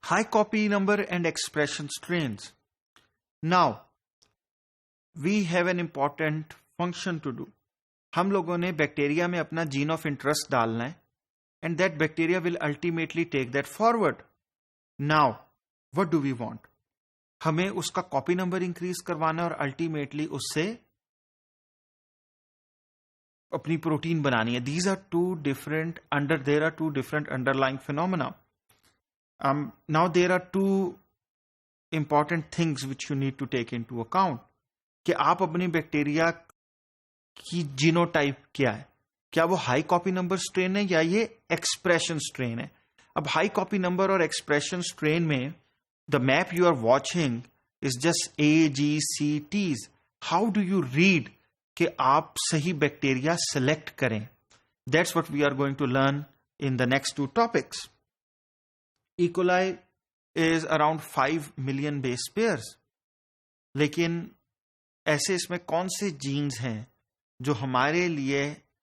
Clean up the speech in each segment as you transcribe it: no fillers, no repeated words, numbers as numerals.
high copy number and expression strains. Now, we have an important function to do. हम लोगों ने bacteria में अपना जीन ऑफ इंटरेस्ट डालना है and that bacteria will ultimately take that forward. Now, what do we want? हमें उसका copy number increase करवाना है और अल्टीमेटली उससे अपनी प्रोटीन बनानी है. These are two different underlying phenomena. Now there are two important things which you need to take into account. कि आप अपनी बैक्टीरिया की जीनोटाइप क्या है, क्या वो हाई कॉपी नंबर स्ट्रेन है या ये एक्सप्रेशन स्ट्रेन है. अब हाई कॉपी नंबर और एक्सप्रेशन स्ट्रेन में the map you are watching is just AGCTs. How do you read कि आप सही बैक्टीरिया सेलेक्ट करें? That's what we are going to learn in the next two topics. E. coli is around 5 million base pairs. लेकिन ऐसे इसमें कौन से jeans हैं जो हमारे लिए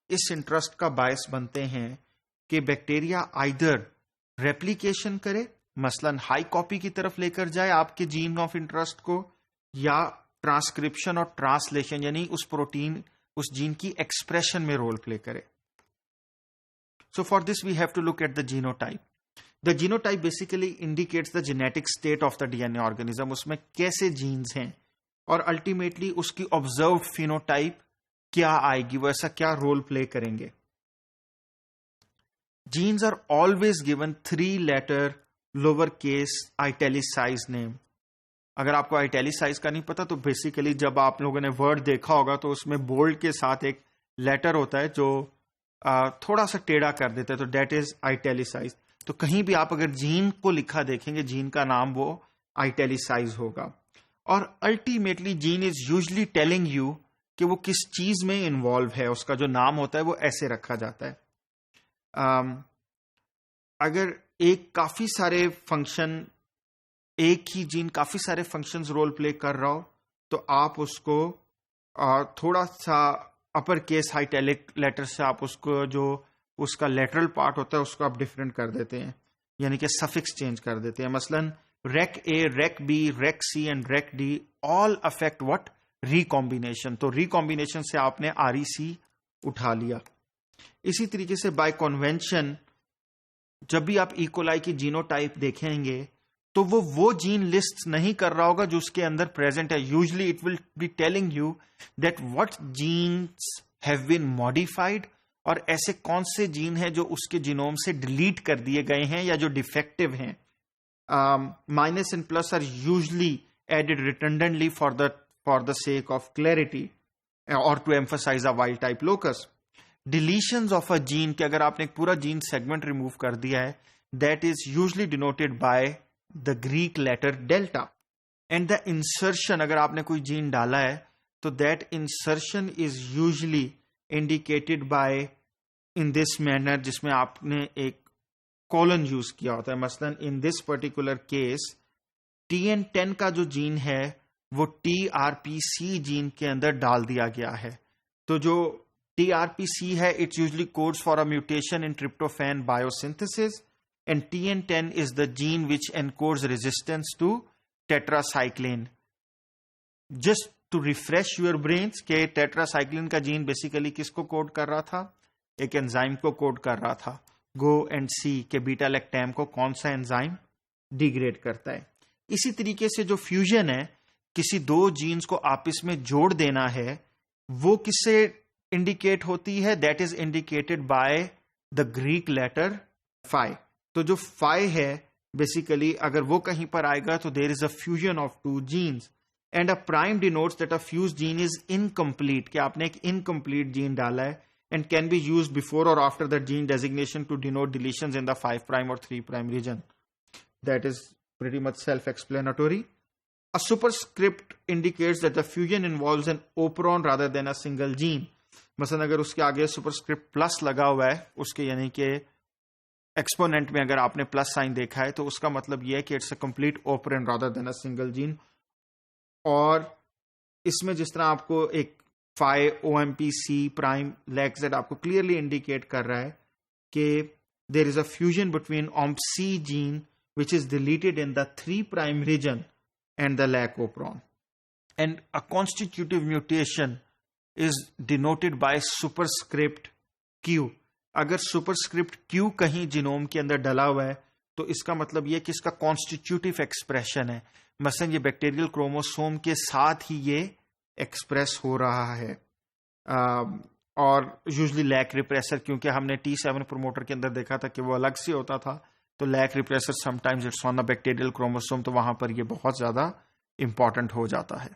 इस इंटरेस्ट का बायस बनते हैं कि बैक्टीरिया आइदर रेप्लिकेशन करे, मसलन हाई कॉपी की तरफ लेकर जाए आपके जीन ऑफ इंटरेस्ट को, या ट्रांसक्रिप्शन और ट्रांसलेशन यानी उस प्रोटीन उस जीन की एक्सप्रेशन में रोल प्ले करे. So for this we have to look at the genotype. The genotype basically indicates the genetic state of the DNA organism. उसमें कैसे जीन्स हैं और अल्टीमेटली उसकी ऑब्जर्व्ड फिनोटाइप क्या आएगी, वो ऐसा क्या रोल प्ले करेंगे. Genes are always given 3-letter lower case italicise name. अगर आपको आइटैलिसाइज का नहीं पता तो बेसिकली जब आप लोगों ने वर्ड देखा होगा तो उसमें बोल्ड के साथ एक लेटर होता है जो थोड़ा सा टेढ़ा कर देता है, तो दैट इज आइटैलिसाइज. तो कहीं भी आप अगर जीन को लिखा देखेंगे, जीन का नाम वो आइटैलिसाइज होगा. और ultimately gene is usually telling you कि वो किस चीज में इन्वॉल्व है. उसका जो नाम होता है वो ऐसे रखा जाता है. अगर एक काफी सारे फंक्शन, एक ही जीन काफी सारे फंक्शंस रोल प्ले कर रहा हो तो आप उसको थोड़ा सा अपर केस हाइटैलिक लेटर से आप उसको जो उसका लेटरल पार्ट होता है उसको आप डिफरेंट कर देते हैं, यानी कि सफिक्स चेंज कर देते हैं. मसलन rec A, rec B, rec C and rec D all affect what? Recombination. तो रिकॉम्बिनेशन से आपने REC उठा लिया. इसी तरीके से बाय कन्वेंशन जब भी आप E. coli की जीनोटाइप देखेंगे तो वो जीन लिस्ट नहीं कर रहा होगा जो उसके अंदर प्रेजेंट है. Usually it will be telling you that what genes have been modified, और ऐसे कौन से जीन हैं जो उसके जीनोम से डिलीट कर दिए गए हैं या जो डिफेक्टिव हैं. Minus and plus are usually added redundantly for the sake of clarity और to emphasise a wild type locus. Deletions of a gene के अगर आपने एक पूरा जीन सेगमेंट रिमूव कर दिया है, that is usually denoted by the Greek letter delta. And the insertion, अगर आपने कोई जीन डाला है तो that insertion is usually indicated by in this manner, जिसमें आपने एक कॉलन यूज किया होता है. मसलन in this particular case TN10 का जो जीन है वो TRPC जीन के अंदर डाल दिया गया है. तो जो TRPC है it's usually codes for a mutation in tryptophan biosynthesis, and TN10 is the gene which encodes resistance to tetracycline. Just to refresh your brains के टेट्रासाइक्लिन का जीन बेसिकली किसको कोड कर रहा था? एक एंजाइम को कोड कर रहा था. गो एंड सी के बीटा लैक्टैम को कौन सा एंजाइम डिग्रेड करता है. इसी तरीके से जो फ्यूजन है, किसी दो जीन्स को आपस में जोड़ देना है, वो किससे इंडिकेट होती है? That is indicated by the Greek letter phi. तो जो फाई है बेसिकली अगर वो कहीं पर आएगा तो there is a fusion of two genes. And a prime denotes that a fuse gene is incomplete, कि आपने एक इनकम्प्लीट जीन डाला है, and can be used before or after the gene designation to denote deletions in the 5' or 3' region. That is pretty much self-explanatory. A superscript indicates that the fusion involves an operon rather than a single gene. मसलन अगर उसके आगे superscript plus लगा हुआ है, उसके यानी कि एक्सपोनेंट में अगर आपने प्लस साइन देखा है तो उसका मतलब यह है कि it's a complete operand rather than a single gene. और इसमें जिस तरह आपको एक फाई OMP-C प्राइम लैक्स आपको क्लियरली इंडिकेट कर रहा है कि there is a fusion between OMP-C gene which is deleted in the 3' region and the lac operon. And a constitutive mutation is denoted by superscript Q. अगर superscript Q कहीं genome के अंदर डला हुआ है तो इसका मतलब यह कि इसका कॉन्स्टिट्यूटिव एक्सप्रेशन है. मसलन ये बैक्टीरियल क्रोमोसोम के साथ ही ये एक्सप्रेस हो रहा है. और यूजली लैक रिप्रेसर, क्योंकि हमने T7 प्रोमोटर के अंदर देखा था कि वो अलग से होता था, तो lac repressor sometimes it's on the bacterial chromosome, तो वहां पर ये बहुत ज्यादा इंपॉर्टेंट हो जाता है.